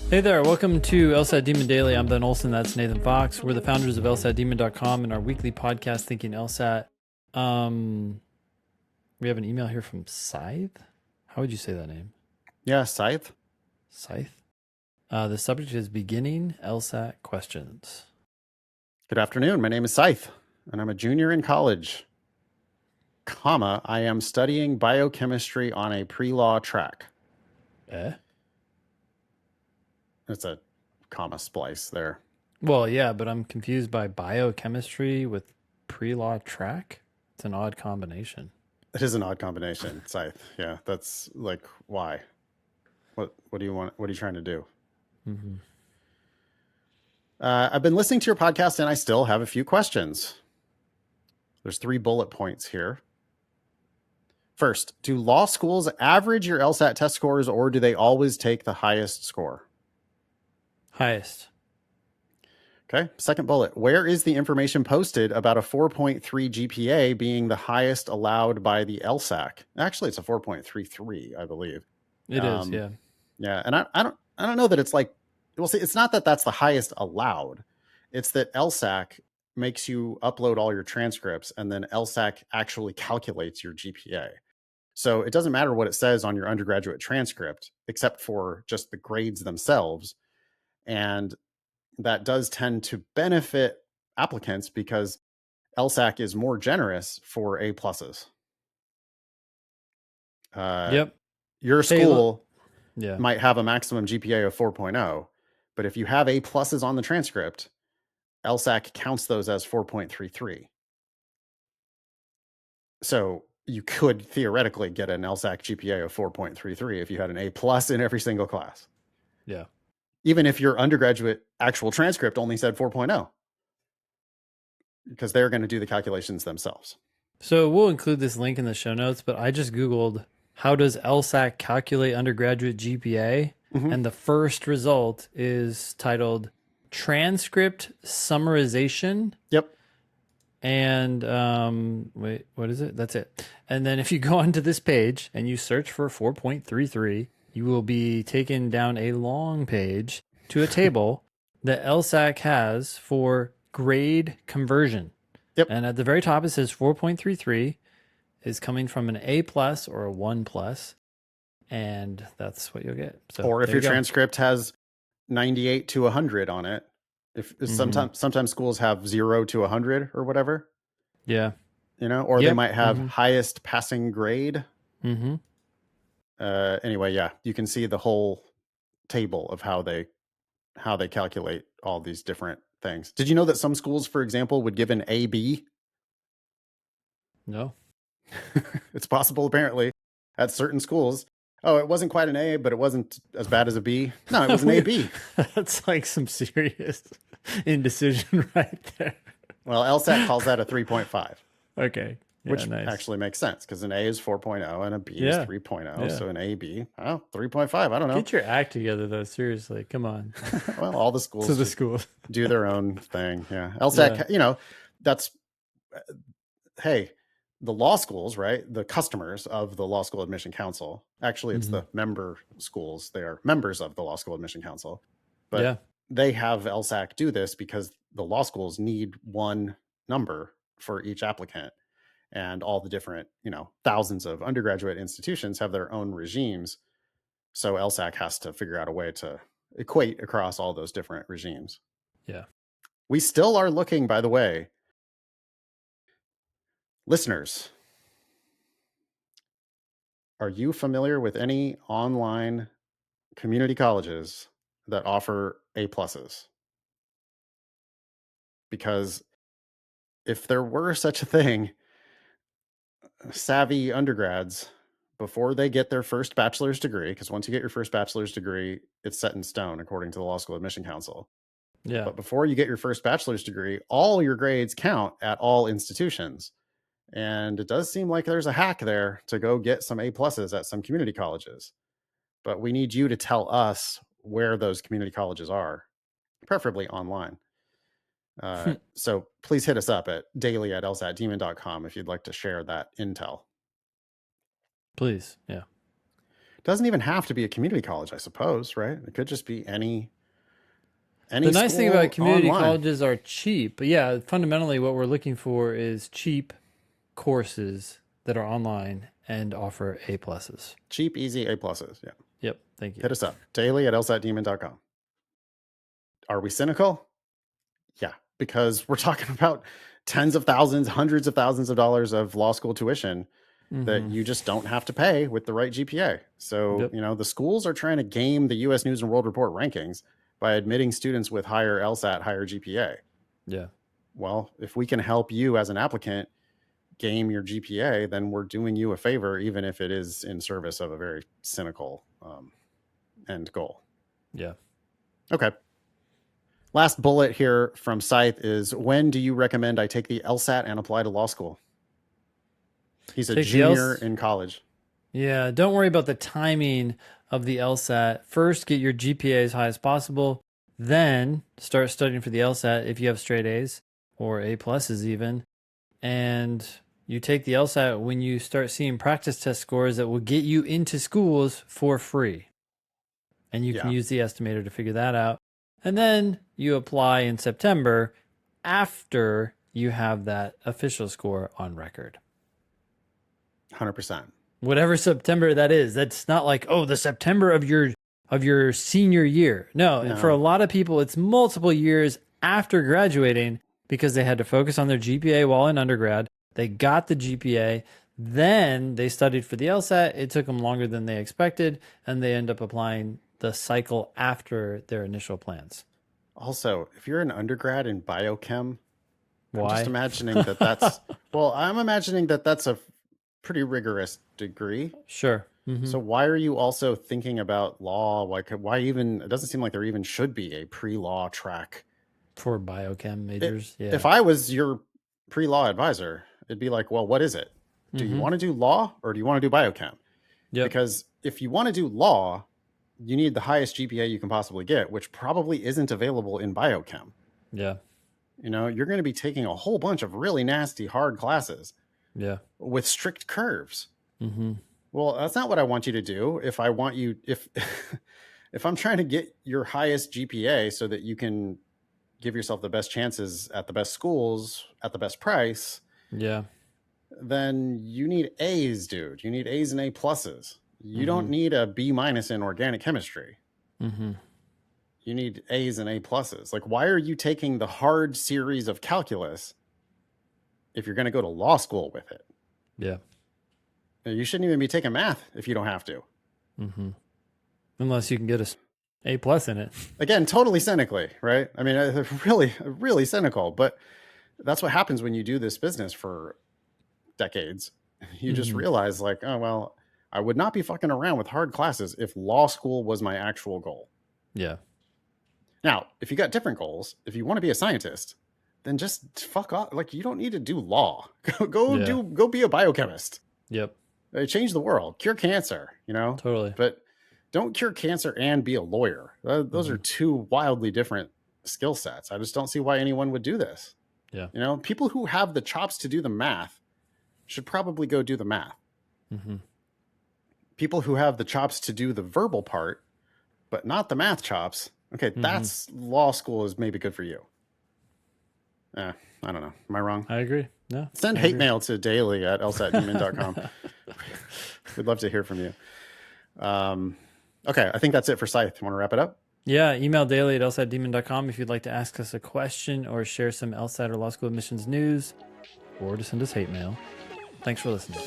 Hey there, welcome to LSAT Demon Daily. I'm Ben Olson, that's Nathan Fox. We're the founders of LSATdemon.com and our weekly podcast, Thinking LSAT. We have an email here from Scythe. How would you say that name? Yeah, Scythe. Scythe? The subject is beginning LSAT questions. Good afternoon. My name is Scythe, and I'm a junior in college. I am studying biochemistry on a pre-law track. It's a comma splice there. Well, yeah, but I'm confused by biochemistry with pre-law track. It's an odd combination. It is an odd combination, Scythe. Yeah, that's like, why? What do you want? What are you trying to do? Mm-hmm. I've been listening to your podcast, and I still have a few questions. There's 3 bullet points here. First, do law schools average your LSAT test scores, or do they always take the highest score? Highest. Okay. Second bullet. Where is the information posted about a 4.3 GPA being the highest allowed by the LSAC? Actually, it's a 4.33, I believe. It is, yeah. Yeah, and I don't know that it's like, well, see, it's not that that's the highest allowed. It's that LSAC makes you upload all your transcripts, and then LSAC actually calculates your GPA. So it doesn't matter what it says on your undergraduate transcript, except for just the grades themselves. And that does tend to benefit applicants because LSAC is more generous for A pluses. Yep. Your school yeah. might have a maximum GPA of 4.0, but if you have A pluses on the transcript, LSAC counts those as 4.33. So you could theoretically get an LSAC GPA of 4.33 if you had an A plus in every single class. Yeah. Even if your undergraduate actual transcript only said 4.0, because they're going to do the calculations themselves. So we'll include this link in the show notes, but I just Googled, how does LSAC calculate undergraduate GPA? Mm-hmm. And the first result is titled Transcript Summarization. Yep. And wait, what is it? That's it. And then if you go onto this page and you search for 4.33, you will be taken down a long page to a table that LSAC has for grade conversion. Yep. And at the very top, it says 4.33 is coming from an A plus or a 1 plus, and that's what you'll get. So, or if your transcript has 98 to 100 on it, if sometimes schools have 0 to 100 or whatever. Yeah. Or they might have highest passing grade. Mm-hmm. Anyway, yeah, you can see the whole table of how they calculate all these different things. Did you know that some schools, for example, would give an AB? No. It's possible, apparently, at certain schools. Oh, it wasn't quite an A, but it wasn't as bad as a B. No, it was an AB. That's like some serious indecision right there. Well, LSAT calls that a 3.5. Okay. Yeah, which actually makes sense because an A is 4.0 and a B is 3.0. Yeah. So an AB, 3.5. I don't know. Get your act together, though. Seriously. Come on. Well, all the schools, do their own thing. Yeah. LSAC, that's, hey, the law schools, right? The customers of the Law School Admission Council. Actually, it's the member schools. They are members of the Law School Admission Council. But they have LSAC do this because the law schools need one number for each applicant. And all the different, thousands of undergraduate institutions have their own regimes. So LSAC has to figure out a way to equate across all those different regimes. Yeah. We still are looking, by the way. Listeners, are you familiar with any online community colleges that offer A pluses? Because if there were such a thing, savvy undergrads, before they get their first bachelor's degree, because once you get your first bachelor's degree, it's set in stone according to the Law School Admission Council. Yeah. But before you get your first bachelor's degree, all your grades count at all institutions. And it does seem like there's a hack there to go get some A pluses at some community colleges. But we need you to tell us where those community colleges are, preferably online. So please hit us up at daily@lsatdemon.com if you'd like to share that intel. Please. Yeah. doesn't even have to be a community college, I suppose, right? It could just be any The nice thing about community online. colleges are cheap. But yeah, fundamentally what we're looking for is cheap courses that are online and offer A pluses. Cheap, easy A pluses. Yeah. Yep. Thank you. Hit us up. daily@lsatdemon.com. Are we cynical? Yeah, because we're talking about tens of thousands, hundreds of thousands of dollars of law school tuition that you just don't have to pay with the right GPA. So, the schools are trying to game the U.S. News and World Report rankings by admitting students with higher LSAT, higher GPA. Yeah. Well, if we can help you as an applicant game your GPA, then we're doing you a favor, even if it is in service of a very cynical end goal. Yeah. Okay. Last bullet here from Scythe is, when do you recommend I take the LSAT and apply to law school? He's a junior in college. Yeah, don't worry about the timing of the LSAT. First, get your GPA as high as possible. Then start studying for the LSAT if you have straight A's or A pluses even. And you take the LSAT when you start seeing practice test scores that will get you into schools for free. And you can use the estimator to figure that out. And then you apply in September after you have that official score on record. 100%. Whatever September that is. That's not like, oh, the September of your senior year. No, for a lot of people, it's multiple years after graduating because they had to focus on their GPA while in undergrad. They got the GPA. Then they studied for the LSAT. It took them longer than they expected, and they end up applying the cycle after their initial plans. Also, if you're an undergrad in biochem, why? I'm just imagining that's well, I'm imagining that's a pretty rigorous degree. Sure. So why are you also thinking about law? Why even? It doesn't seem like there even should be a pre-law track for biochem majors. If I was your pre-law advisor, it'd be like, well, what is it? Do you want to do law or do you want to do biochem? Because if you want to do law, you need the highest GPA you can possibly get, which probably isn't available in biochem. Yeah. You're going to be taking a whole bunch of really nasty, hard classes. Yeah. With strict curves. Well, that's not what I want you to do. If I want you, if I'm trying to get your highest GPA so that you can give yourself the best chances at the best schools at the best price. Yeah. Then you need A's, dude. You need A's and A pluses. You don't need a B- in organic chemistry. You need A's and A pluses. Like, why are you taking the hard series of calculus if you're going to go to law school with it? Yeah. You shouldn't even be taking math if you don't have to. Unless you can get a A plus in it. Again, totally cynically, right? I mean, really cynical, but that's what happens when you do this business for decades. You just realize like, oh, well, I would not be fucking around with hard classes if law school was my actual goal. Yeah. Now, if you got different goals, if you want to be a scientist, then just fuck off. Like, you don't need to do law. Go be a biochemist. Yep. Change the world, cure cancer, Totally. But don't cure cancer and be a lawyer. Those are two wildly different skill sets. I just don't see why anyone would do this. Yeah. People who have the chops to do the math should probably go do the math. People who have the chops to do the verbal part, but not the math chops. Okay. That's law school is maybe good for you. I don't know. Am I wrong? I agree. No. Send hate mail to daily@lsatdemon.com. We'd love to hear from you. Okay, I think that's it for Scythe. You want to wrap it up? Yeah, email daily@lsatdemon.com if you'd like to ask us a question or share some LSAT or law school admissions news, or to send us hate mail. Thanks for listening.